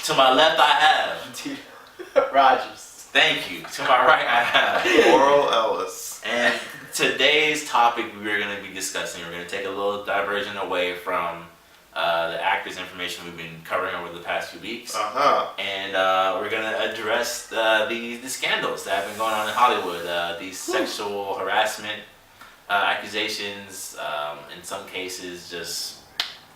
To my left, I have Rogers. Thank you. To my right, I have Oral Ellis. And today's topic we're going to be discussing, we're going to take a little diversion away from the actors' information we've been covering over the past few weeks. And we're going to address the scandals that have been going on in Hollywood. These sexual harassment accusations, in some cases just,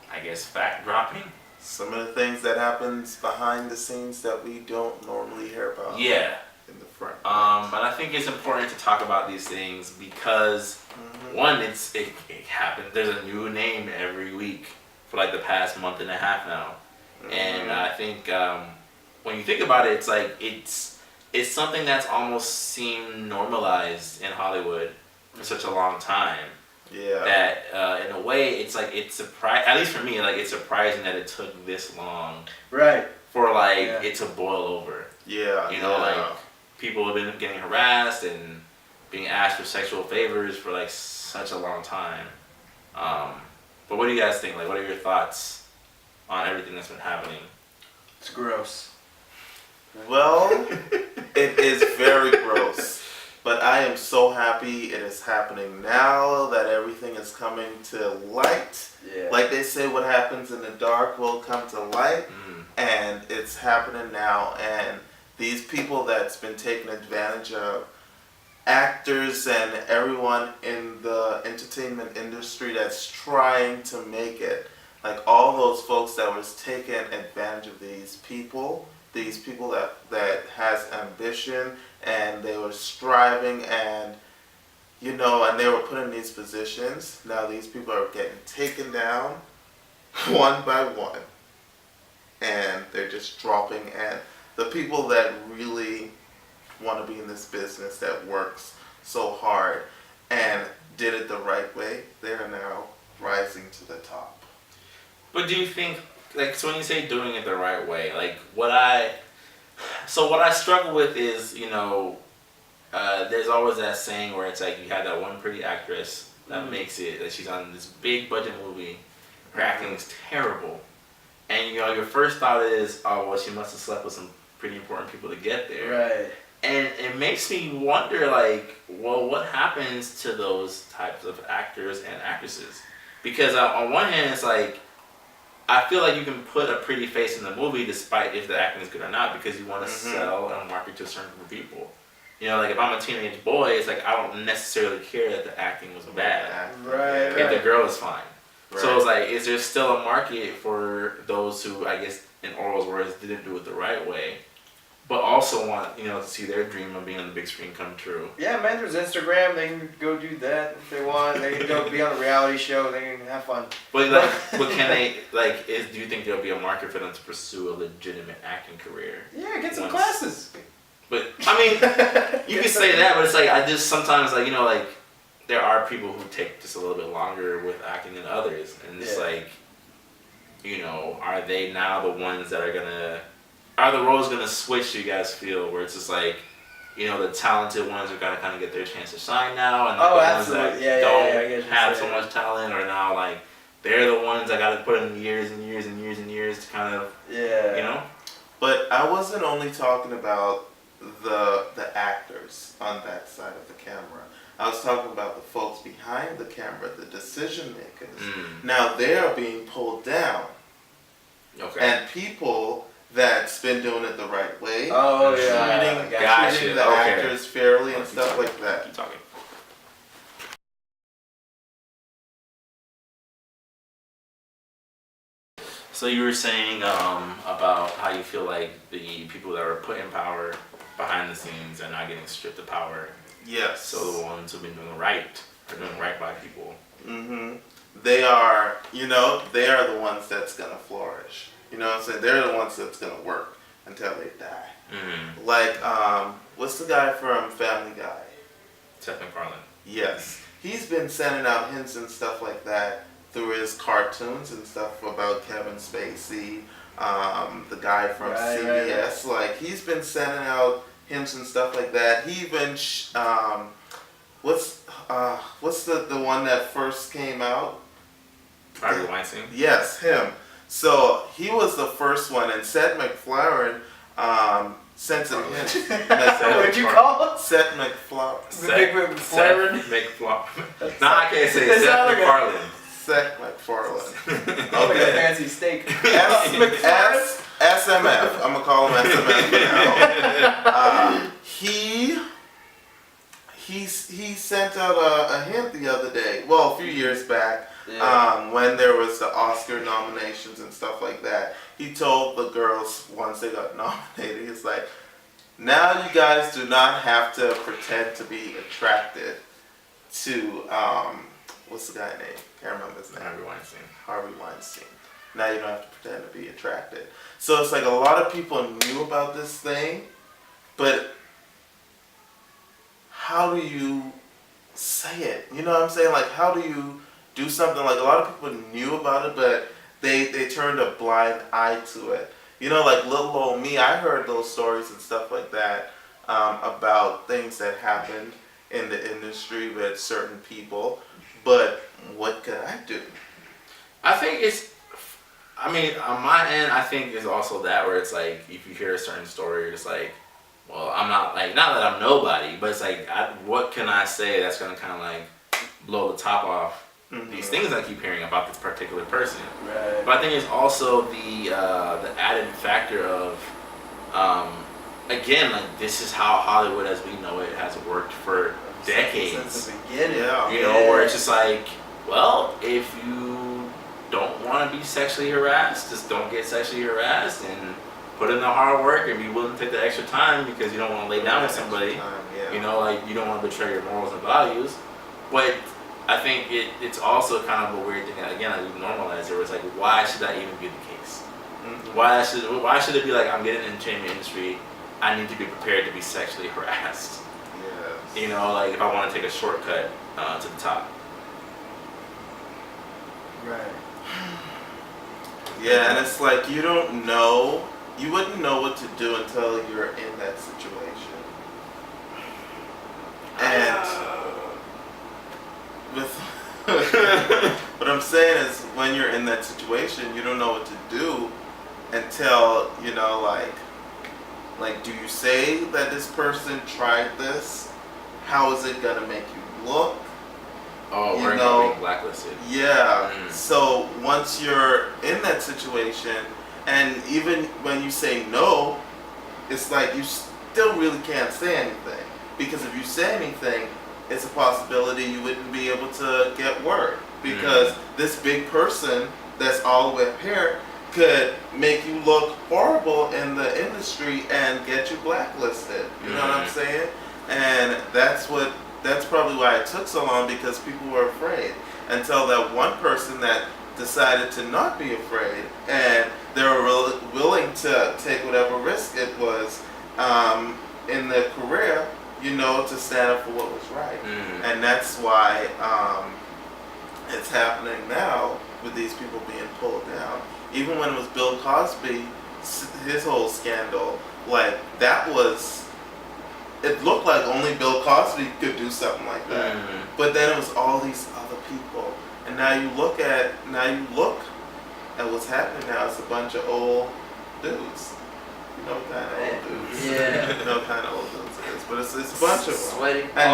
I guess, fact dropping. Some of the things that happens behind the scenes that we don't normally hear about. Yeah. In the front. But I think it's important to talk about these things because one, it happens. There's a new name every week for like the past month and a half now, and I think when you think about it, it's like it's something that's almost seemed normalized in Hollywood for such a long time. Yeah. That in a way, it's like it's at least for me, like it's surprising that it took this long. Right. For it to boil over. Yeah. You know, like people have been getting harassed and being asked for sexual favors for like such a long time. But what do you guys think? Like, what are your thoughts on everything that's been happening? It's gross. Well, it is very gross. But I am so happy it is happening now that everything is coming to light. Yeah. Like they say, what happens in the dark will come to light. And it's happening now. And these people that's been taken advantage of, actors and everyone in the entertainment industry that's trying to make it, like all those folks that was taking advantage of these people that has ambition and they were striving and and they were put in these positions. Now these people are getting taken down one by one and they're just dropping, and the people that really want to be in this business that works so hard and did it the right way, they are now rising to the top. But do you think, so when you say doing it the right way, like what I struggle with is, there's always that saying where it's like you have that one pretty actress that makes it, that she's on this big budget movie, her acting is terrible, and your first thought is, oh well, she must have slept with some pretty important people to get there. Right. And it makes me wonder, like, well, what happens to those types of actors and actresses? Because on one hand, it's like, I feel like you can put a pretty face in the movie despite if the acting is good or not, because you want to sell and market to a certain group of people. Like if I'm a teenage boy, it's like I don't necessarily care that the acting was bad. Right. If the girl is fine. Right. So it's like, is there still a market for those who, I guess, in Oral's words, didn't do it the right way, but also want, to see their dream of being on the big screen come true? Yeah, man, there's Instagram. They can go do that if they want. They can go be on a reality show. They can have fun. But can they, do you think there'll be a market for them to pursue a legitimate acting career? Yeah, get some classes. But, I mean, you can say that, but it's like, I just sometimes, there are people who take just a little bit longer with acting than others. And it's are they now the ones that are the roles going to switch, you guys feel, where it's just like, the talented ones are going to kind of get their chance to shine now, and the ones that don't have so much talent are now, they're the ones that got to put in years and years and years and years to kind of, But I wasn't only talking about the actors on that side of the camera. I was talking about the folks behind the camera, the decision makers. Now they are being pulled down. Okay. And people that's been doing it the right way, treating the actors fairly and stuff like that. Keep talking. So you were saying about how you feel like the people that are put in power behind the scenes are not getting stripped of power. Yes. So the ones who've been doing right are doing right by people. They are, they are the ones that's gonna flourish. You know what I'm saying? They're the ones that's gonna work until they die. Like, what's the guy from Family Guy? Seth MacFarlane. Yes. He's been sending out hints and stuff like that through his cartoons and stuff about Kevin Spacey, the guy from CBS. Like, he's been sending out hints and stuff like that. He even, what's the one that first came out? Harvey Weinstein? Yes, him. So he was the first one, and Seth MacFarlane sent him hint. What'd you call it? Seth MacFarlane. Seth MacFarlane? Nah, I can't say it. Seth MacFarlane. Seth MacFarlane. Like a fancy steak. SMF. I'm gonna call him SMF for now. He sent out a hint the other day. Well, a few years back, when there was the Oscar nominations and stuff like that. He told the girls once they got nominated, he's like, "Now you guys do not have to pretend to be attracted to what's the guy name? Can't remember his name. Harvey Weinstein. Now you don't have to pretend to be attracted." So it's like a lot of people knew about this thing, but how do you say it? You know what I'm saying? Like, how do you do something? Like, a lot of people knew about it, but they turned a blind eye to it. You know, like little old me, I heard those stories and stuff like that about things that happened in the industry with certain people, but what could I do? I think on my end, I think it's also that where it's like, if you hear a certain story, it's like, well, I'm not that I'm nobody, but it's like, what can I say that's going to kind of like blow the top off these things I keep hearing about this particular person. Right. But I think it's also the added factor of, again, like, this is how Hollywood as we know it has worked for decades. Since the beginning. Yeah. You know, where it's just like, well, if you don't want to be sexually harassed, just don't get sexually harassed and put in the hard work and be willing to take the extra time because you don't want to lay down with somebody. You know, like, you don't want to betray your morals and values. But I think it's also kind of a weird thing, again, like we normalize it, where it's like, why should that even be the case? Why should it be like, I'm getting in the entertainment industry, I need to be prepared to be sexually harassed? Yes. You know, like, if I want to take a shortcut to the top. Right. Yeah, and it's like you wouldn't know what to do until you're in that situation. And what I'm saying is, when you're in that situation, you don't know what to do until, you know, like do you say that this person tried this? How is it gonna make you look? Oh, we're gonna be blacklisted. Yeah. So once you're in that situation, and even when you say no, it's like you still really can't say anything, because if you say anything, it's a possibility you wouldn't be able to get work, because this big person that's all the way up here could make you look horrible in the industry and get you blacklisted. You know what I'm saying? And that's probably why it took so long, because people were afraid, until that one person that decided to not be afraid, and they were willing to take whatever risk it was in their career, you know, to stand up for what was right. And that's why it's happening now with these people being pulled down. Even when it was Bill Cosby, his whole scandal, like, it looked like only Bill Cosby could do something like that. But then it was all these other people. And now you look at what's happening now. It's a bunch of old dudes. You know what kind of old dudes. Yeah. You know what kind of old dudes it is. But it's a bunch of them. Sweaty. And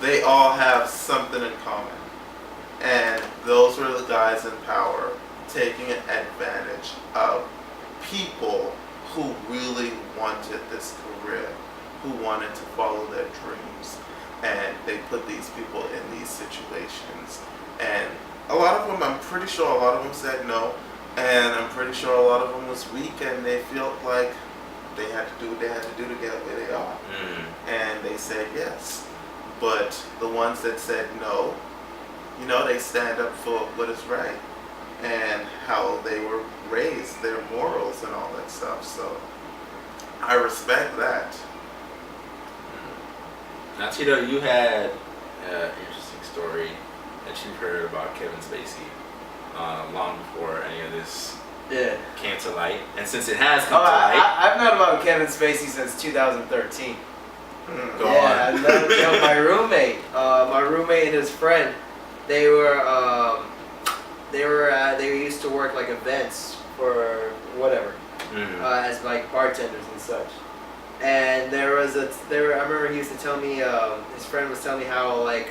they all have something in common. And those were the guys in power taking advantage of people who really wanted this career, who wanted to follow their dreams. And they put these people in these situations. And a lot of them, I'm pretty sure a lot of them said no. And I'm pretty sure a lot of them was weak, and they felt like they had to do what they had to do to get where they are. And they said yes. But the ones that said no, you know, they stand up for what is right and how they were raised, their morals and all that stuff. So I respect that. Now, Tito, you had an interesting story that you heard about Kevin Spacey long before any of this came to light. And since it has come to light... I've known about Kevin Spacey since 2013. Go on. My roommate and his friend, they were they used to work like events for whatever, as like bartenders and such. And I remember he used to tell me, his friend was telling me how like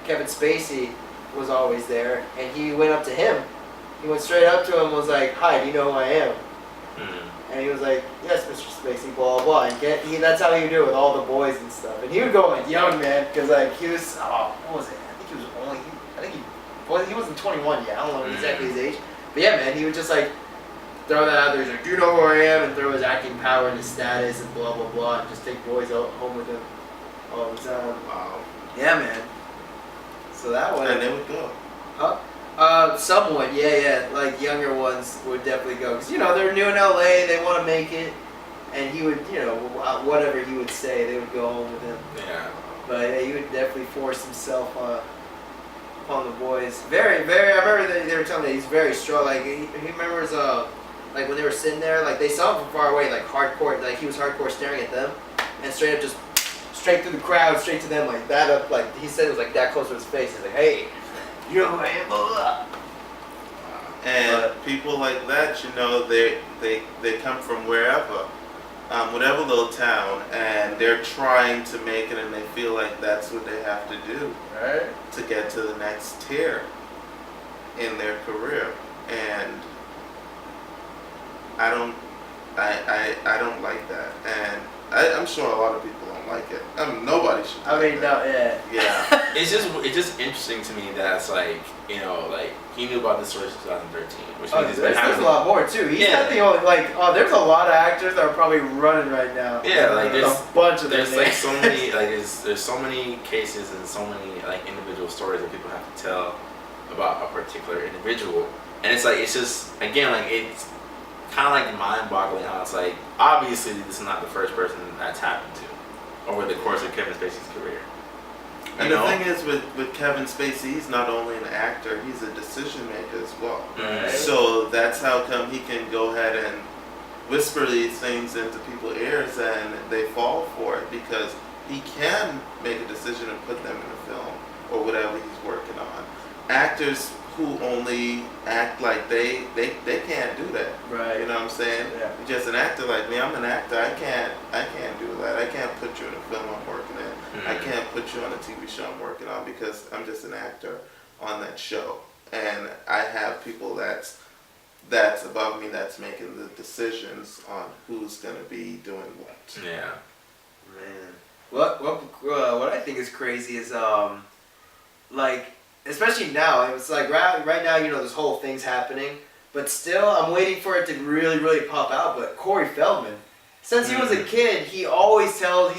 Kevin Spacey was always there, and he went up to him. He went straight up to him and was like, "Hi, do you know who I am?" And he was like, "Yes, Mr. Spacey, blah, blah." And that's how he would do it with all the boys and stuff. And he would go like, "Young man," because like he was, what was it? I think he was only, he wasn't 21 yet. I don't know exactly his age. But yeah, man, he would just like throw that out there. He's like, "Do you know who I am?" And throw his acting power and his status and blah, blah, blah. And just take boys home with him all the time. Wow. Yeah, man. So that one. And they would go. Huh? Some would, yeah. Like younger ones would definitely go, because they're new in LA, they want to make it, and he would, whatever he would say, they would go home with him. Yeah. But yeah, he would definitely force himself upon the boys. Very, very. I remember they were telling me he's very strong. Like he remembers, like when they were sitting there, like they saw him from far away, like hardcore, like he was hardcore staring at them, and straight up just straight through the crowd, straight to them, like that up, like he said it was like that close to his face. He's like, "Hey. You know who I am, blah, blah." And people like that, they come from wherever, whatever little town, and they're trying to make it, and they feel like that's what they have to do, right, to get to the next tier in their career. And I don't like that, and I'm sure a lot of people don't like it. Nobody should. Yeah. It's just interesting to me that it's like, like he knew about this story since 2013, which means there's a lot more too. He's not the only there's a lot of actors that are probably running right now. Yeah, like there's a bunch of them. There's like so many there's so many cases and so many like individual stories that people have to tell about a particular individual, and it's just again like it's kind of like mind-boggling how it's like obviously this is not the first person that's happened to over the course of Kevin Spacey's career. And the thing is with Kevin Spacey, he's not only an actor, he's a decision maker as well. Right. So that's how come he can go ahead and whisper these things into people's ears and they fall for it, because he can make a decision and put them in a film or whatever he's working on. Actors who only act like they can't do that. Right. You know what I'm saying? Yeah. You're just an actor like me. I'm an actor. I can't do that. I can't put you in a film I'm working in. I can't put you on a TV show I'm working on, because I'm just an actor on that show. And I have people that's above me that's making the decisions on who's gonna be doing what. Yeah. Man. What I think is crazy is like, especially now, it's like right now, this whole thing's happening, but still I'm waiting for it to really, really pop out. But Corey Feldman, since he was a kid, he's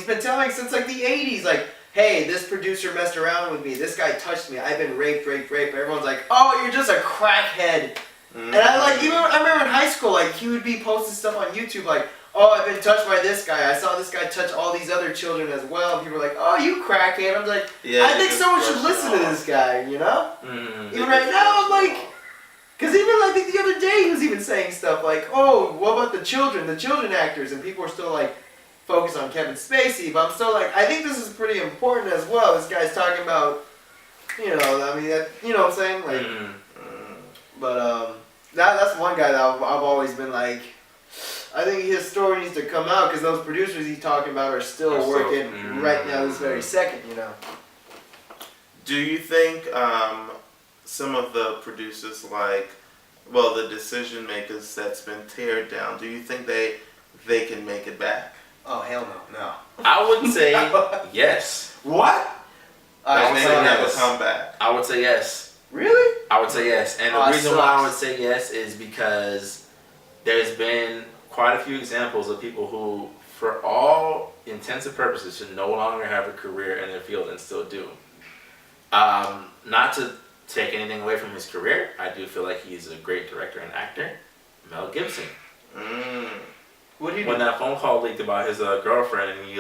been telling since like the 80s, like, "Hey, this producer messed around with me, this guy touched me, I've been raped." Everyone's like, "Oh, you're just a crackhead." And I remember in high school, like he would be posting stuff on YouTube like, "Oh, I've been touched by this guy. I saw this guy touch all these other children as well." And people were like, "Oh, you crackhead." I'm like, I think someone should listen to this guy, Even right now, I'm like, because even I think the other day he was even saying stuff like, "Oh, what about the children actors?" And people are still like focused on Kevin Spacey, but I'm still like, I think this is pretty important as well. This guy's talking about, you know what I'm saying? Like, but that's one guy that I've always been like, I think his story needs to come out, because those producers he's talking about are still working right now, this very second, Do you think some of the producers, the decision makers that's been teared down, do you think they can make it back? Oh, hell no. I would say yes. What? I would say never come back. I would say yes. Really? I would say yes. And the reason why I would say yes is because there's been quite a few examples of people who, for all intents and purposes, should no longer have a career in their field and still do. Not to take anything away from his career, I do feel like he's a great director and actor. Mel Gibson. What did he do? When that phone call leaked about his girlfriend, and he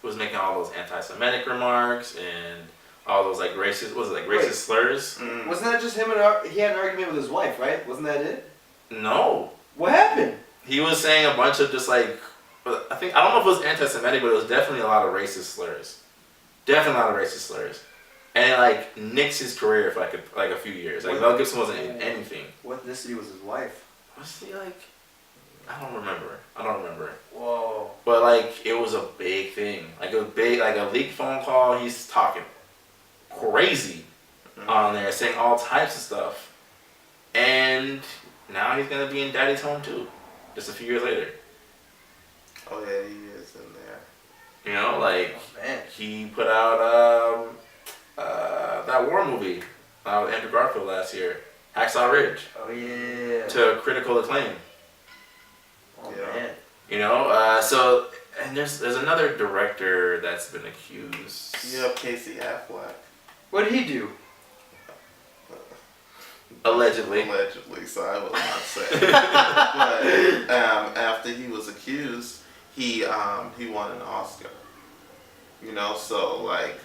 was making all those anti-Semitic remarks and all those racist slurs. Wasn't that just him he had an argument with his wife, right? Wasn't that it? No. What happened? He was saying a bunch of just I don't know if it was anti-Semitic, but it was definitely a lot of racist slurs. and it, like, nixed his career for like a few years. Like, Mel Gibson wasn't in anything. What ethnicity was his wife? Was he like? I don't remember. Whoa. But like, it was a big thing. Like, it was big. Like a leaked phone call. He's talking crazy on there, saying all types of stuff. And now he's gonna be in Daddy's Home too, just a few years later. Oh yeah, he is in there. You know, like, man. he put out that war movie with Andrew Garfield last year, Hacksaw Ridge, Oh yeah. to critical acclaim. Oh Yeah. man. You know, so, and there's another director that's been accused. You have Casey Affleck. What did he do? Allegedly. Allegedly, so I will not say. But after he was accused, he won an Oscar. You know, so like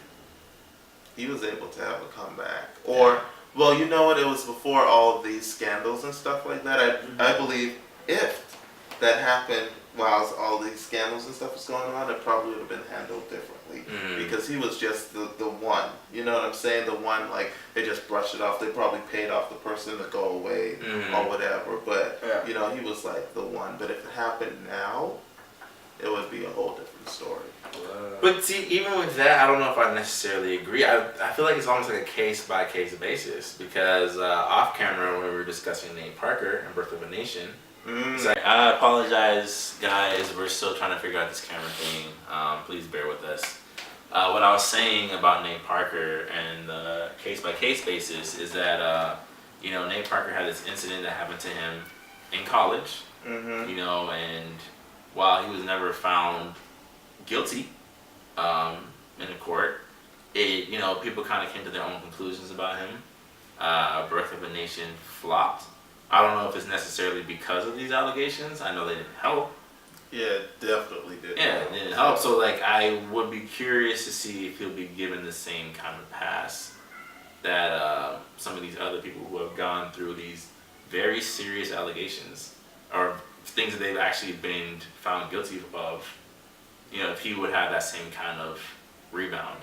he was able to have a comeback. Or well, you know what? It was before all of these scandals and stuff like that. I believe if that happened while all these scandals and stuff was going on, it probably would have been handled differently because he was just the one. You know what I'm saying? The one, like, they just brushed it off. They probably paid off the person to go away or whatever. But you know, he was like the one. But if it happened now, it would be a whole different story. But see, even with that, I don't know if I necessarily agree. I feel like it's almost like a case-by-case basis because off camera when we were discussing Nate Parker and Birth of a Nation, it's like, I apologize, guys. We're still trying to figure out this camera thing. Please bear with us. What I was saying about Nate Parker and the case-by-case basis is that you know, Nate Parker had this incident that happened to him in college. You know, and while he was never found guilty in the court, you know, people kind of came to their own conclusions about him. Birth of a Nation flopped. I don't know if it's necessarily because of these allegations. I know they didn't help. Yeah, it definitely did. Yeah, it didn't help. So, like, I would be curious to see if he'll be given the same kind of pass that some of these other people who have gone through these very serious allegations or things that they've actually been found guilty of, you know, if he would have that same kind of rebound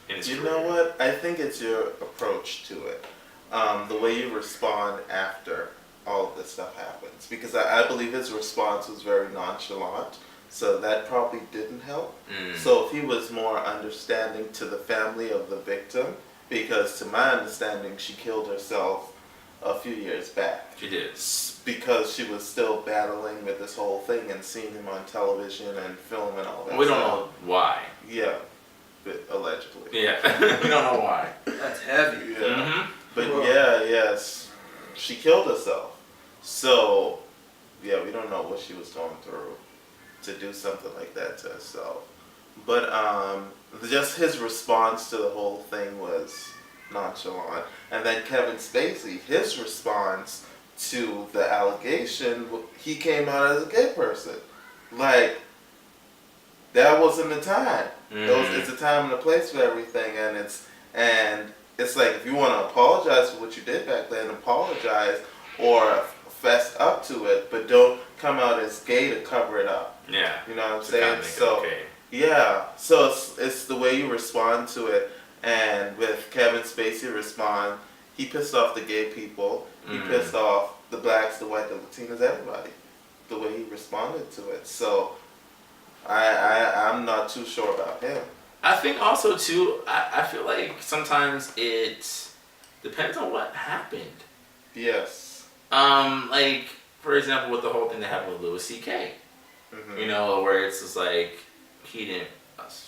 in his career. You know what? I think it's your approach to it. The way you respond after all of this stuff happens. Because I believe his response was very nonchalant. So that probably didn't help. So if he was more understanding to the family of the victim, because to my understanding, she killed herself a few years back. She did. Because she was still battling with this whole thing and seeing him on television and film and all that. We don't know why. Yeah, but allegedly. Yeah, we don't know why. That's heavy. Yeah. But yes, she killed herself. So, yeah, we don't know what she was going through to do something like that to herself. But just his response to the whole thing was nonchalant. And then Kevin Spacey, his response to the allegation, he came out as a gay person. Like, that wasn't the time. It's a time and a place for everything, and it's like, if you want to apologize for what you did back then, apologize or fess up to it, but don't come out as gay to cover it up. Yeah. You know what I'm To saying? kinda make it okay. Yeah. So it's the way you respond to it. And with Kevin Spacey respond, he pissed off the gay people. He pissed off the blacks, the white, the Latinos, everybody. The way he responded to it. So I'm not too sure about him. I think also too, I feel like sometimes it depends on what happened. Yes. Like, for example, with the whole thing that happened with Louis C.K. You know, where it's just like, he didn't, as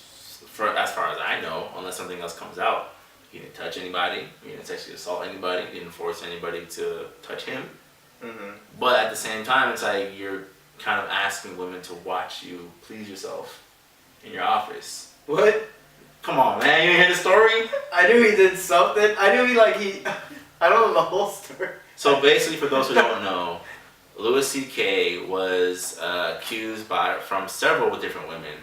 far as I know, unless something else comes out, he didn't touch anybody, he didn't sexually assault anybody, he didn't force anybody to touch him. But at the same time, it's like you're kind of asking women to watch you please yourself in your office. What? Come on, man, you didn't hear the story? I knew he did something. I knew I don't know the whole story. So basically, for those who don't know, Louis C.K. was accused from several different women.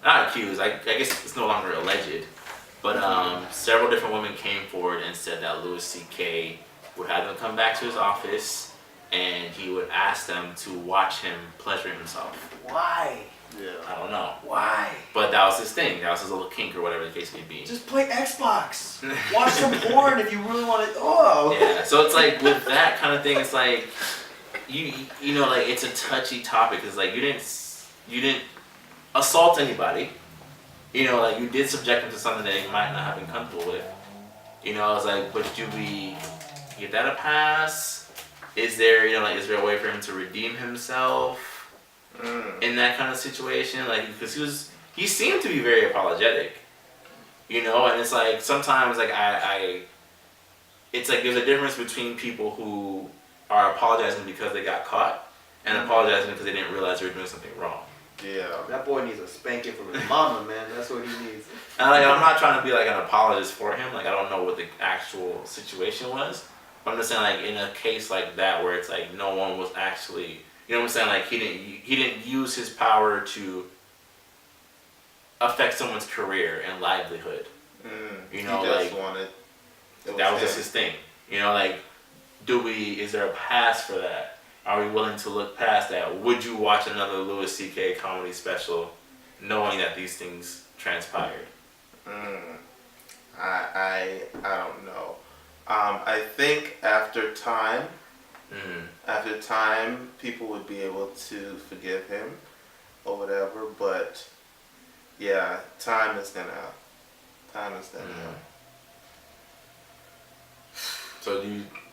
Not accused, I guess it's no longer alleged. But several different women came forward and said that Louis C.K. would have them come back to his office and he would ask them to watch him pleasure himself. Why? Yeah. I don't know. Why? But that was his thing. That was his little kink or whatever the case may be. Just play Xbox. Watch some porn if you really want to. Oh. Yeah. So it's like with that kind of thing, it's like you know, like it's a touchy topic. It's like you didn't assault anybody. You know, like you did subject him to something that he might not have been comfortable with. You know, I was like, but do we give that a pass? Is there, you know, like, is there a way for him to redeem himself in that kind of situation? Like, because he seemed to be very apologetic, you know, and it's like sometimes, like, it's like there's a difference between people who are apologizing because they got caught and apologizing because they didn't realize they were doing something wrong. Yeah. That boy needs a spanking from his mama, man. That's what he needs. And like, I'm not trying to be like an apologist for him. Like, I don't know what the actual situation was. But I'm just saying, like, in a case like that where it's like no one was actually, you know what I'm saying? Like, he didn't use his power to affect someone's career and livelihood. You know, he just like wanted. That was just his thing. You know, like, is there a pass for that? Are we willing to look past that? Would you watch another Louis C.K. comedy special knowing that these things transpired? I don't know. I think after time, people would be able to forgive him or whatever. But yeah, time is gonna. So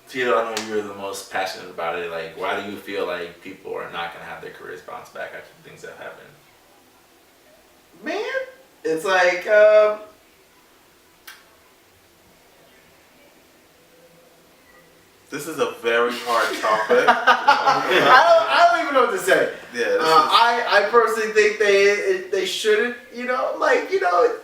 Tito, I know you're the most passionate about it. Like, why do you feel like people are not gonna have their careers bounce back after things that happen? Man, it's like, This is a very hard topic. I don't even know what to say. Yeah. I personally think they shouldn't. You know, like, you know,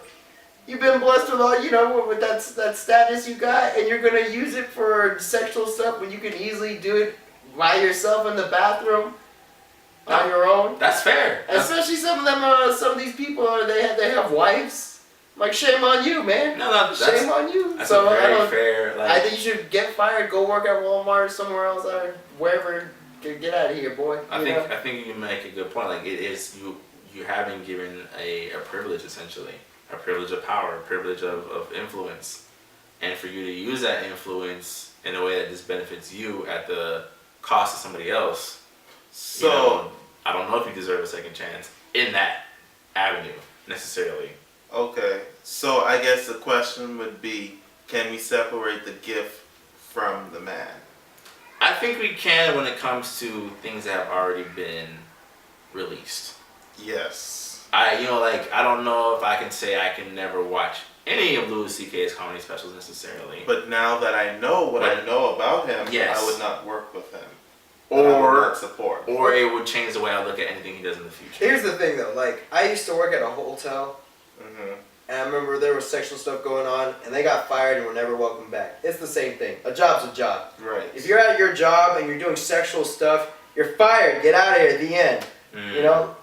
you've been blessed with all, you know, with that status you got, and you're gonna use it for sexual stuff when you can easily do it by yourself in the bathroom on your own. That's fair. Especially some of them, some of these people, they have wives. Like, shame on you, man. No, shame on you. That's So a very fair. Like, I think you should get fired, go work at Walmart or somewhere else, or wherever. Get out of here, boy. I think you make a good point. Like, it is you have been given a privilege, essentially, a privilege of power, a privilege of influence, and for you to use that influence in a way that just benefits you at the cost of somebody else. So you know, I don't know if you deserve a second chance in that avenue necessarily. Okay, so I guess the question would be, can we separate the gift from the man? I think we can when it comes to things that have already been released. Yes. I don't know if I can say I can never watch any of Louis C.K.'s comedy specials necessarily. But now that I know what I know about him, yes. I would not work with him. Or I would not support. Or it would change the way I look at anything he does in the future. Here's the thing, though. Like, I used to work at a hotel. And I remember there was sexual stuff going on, and they got fired and were never welcomed back. It's the same thing. A job's a job. Right. If you're at your job and you're doing sexual stuff, you're fired. Get out of here. The end. You know?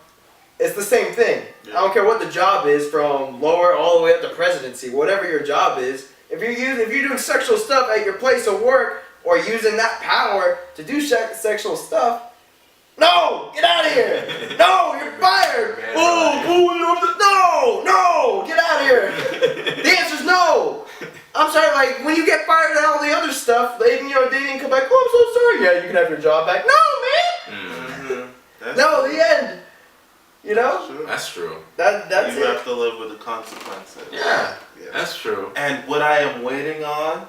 It's the same thing. Yeah. I don't care what the job is, from lower all the way up to presidency. Whatever your job is, if you're doing sexual stuff at your place of work or using that power to do sexual stuff, no! Get out of here! No! You're fired! No! Get out of here! The answer's no! I'm sorry, like, when you get fired and all the other stuff, they didn't come back, oh, I'm so sorry. Yeah, you can have your job back. No, man! No, the end. You know? True. That's true. That's you it. have to live with the consequences. Yeah, that's true. And what I am waiting on,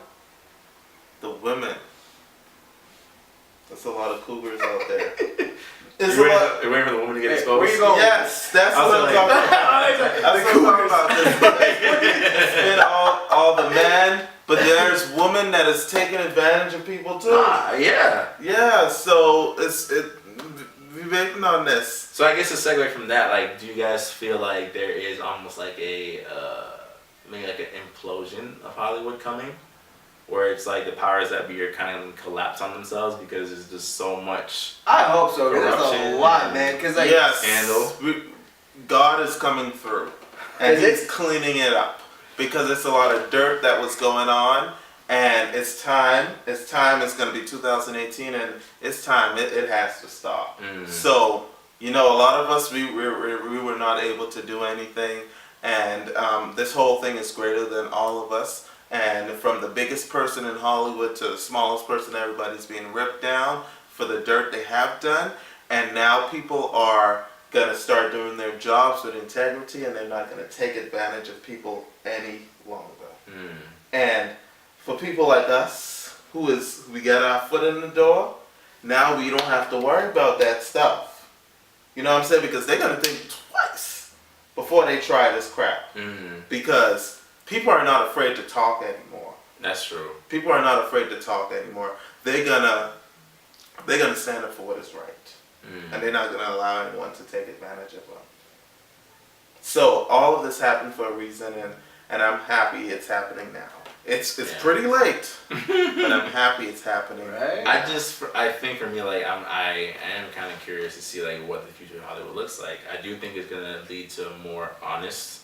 the women. There's a lot of cougars out there. You're waiting for the woman to get exposed? Where you going? Yes, that's what I'm talking about. That's what I'm talking about. It's been all the men, but there's women that is taking advantage of people too. Yeah. Yeah, so we're waiting on this. So I guess to segue from that, like, do you guys feel like there is almost like maybe like an implosion of Hollywood coming? Where it's like the powers that be are kind of collapse on themselves because there's just so much. I hope so. There's a lot, man. Because like, scandal. God is coming through, and He's cleaning it up because it's a lot of dirt that was going on, And it's time. It's time. It's going to be 2018, and it's time. It has to stop. So, a lot of us, we were not able to do anything. And this whole thing is greater than all of us. And from the biggest person in Hollywood to the smallest person, everybody's being ripped down for the dirt they have done. And now people are going to start doing their jobs with integrity, and they're not going to take advantage of people any longer. And for people like us, we got our foot in the door, now we don't have to worry about that stuff. You know what I'm saying? Because they're going to think twice before they try this crap. Because people are not afraid to talk anymore. That's true. People are not afraid to talk anymore. They're gonna stand up for what is right. And they're not gonna allow anyone to take advantage of them. So all of this happened for a reason, and I'm happy it's happening now. It's pretty late, but I'm happy it's happening. Right. I think for me, like I am kind of curious to see like what the future of Hollywood looks like. I do think it's gonna lead to a more honest,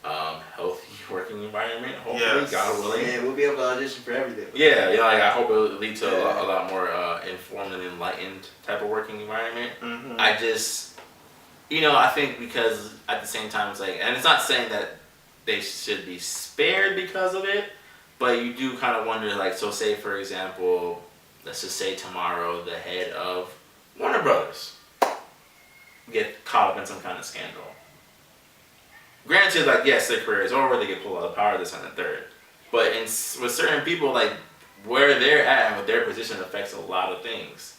healthy working environment. Hopefully, God willing. Yeah, we'll be able to audition for everything. Yeah, like I hope it'll lead to a lot more informed and enlightened type of working environment. I just, I think because at the same time it's like, and it's not saying that they should be spared because of it. But you do kind of wonder, like, so say, for example, let's just say tomorrow the head of Warner Brothers get caught up in some kind of scandal. Granted, like, yes, their career is over, they get pulled out of power, this and the third. But with certain people, like, where they're at and with their position affects a lot of things.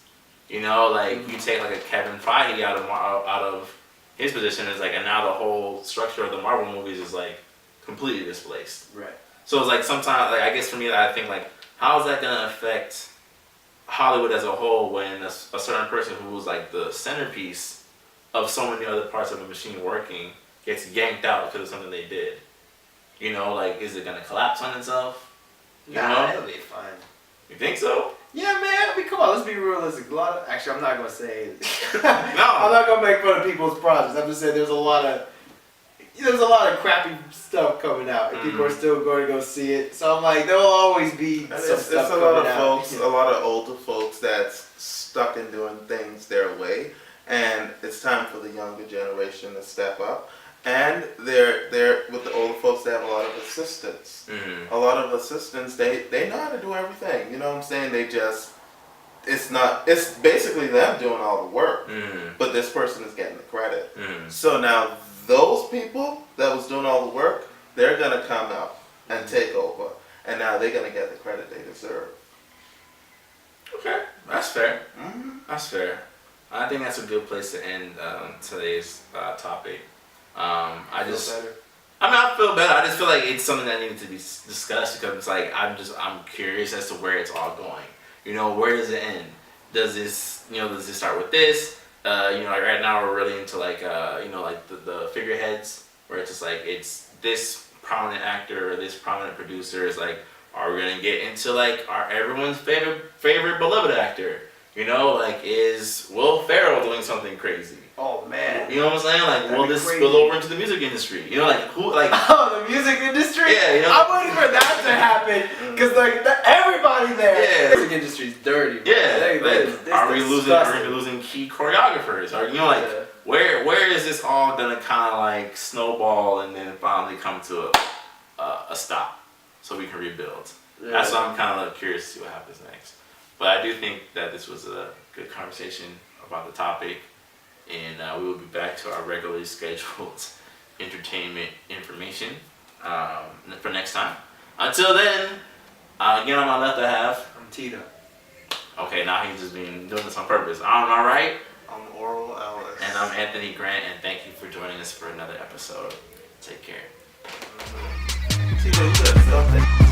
You take, like, a Kevin Feige out of his position, is like, and now the whole structure of the Marvel movies is, like, completely displaced. Right. So it's like sometimes, like I guess for me, I think like, how is that gonna affect Hollywood as a whole when a certain person who was like the centerpiece of so many other parts of the machine working gets yanked out because of something they did? Like, is it gonna collapse on itself? Nah, it'll be fine. You think so? Yeah, man. I mean, come on, let's be realistic. Actually, I'm not gonna say it. No. I'm not gonna make fun of people's projects. I'm just saying there's a lot of crappy stuff coming out, and people are still going to go see it. So I'm like, there'll always be some stuff coming out. A lot of older folks that's stuck in doing things their way, and it's time for the younger generation to step up. And they're with the older folks, they have a lot of assistants. A lot of assistants, they know how to do everything. You know what I'm saying? It's basically them doing all the work, but this person is getting the credit. So now those people that was doing all the work, they're going to come out and take over. And now they're going to get the credit they deserve. Okay, that's fair. That's fair. I think that's a good place to end today's topic. I feel better. I just feel like it's something that needed to be discussed because it's like, I'm curious as to where it's all going. Where does it end? Does this start with this? Like right now we're really into like the figureheads where it's just like it's this prominent actor or this prominent producer is like, are we gonna get into like everyone's favorite beloved actor? Like is Will Ferrell doing something crazy? Oh man. You know what I'm saying? Like, will this spill over into the music industry? Like who? Like the music industry? Yeah. I'm waiting for that to happen because everybody there. Yeah. The music industry's dirty. Yeah. Are we losing key choreographers? Or where is this all gonna kind of like snowball and then finally come to a stop so we can rebuild? Yeah. That's why I'm kind of curious to see what happens next. But I do think that this was a good conversation about the topic. And we will be back to our regularly scheduled entertainment information for next time. Until then, again, on my left I have... I'm Tito. Okay, now he's just doing this on purpose. On my right... I'm Oral Ellis. And I'm Anthony Grant, and thank you for joining us for another episode. Take care. Tito, you got something.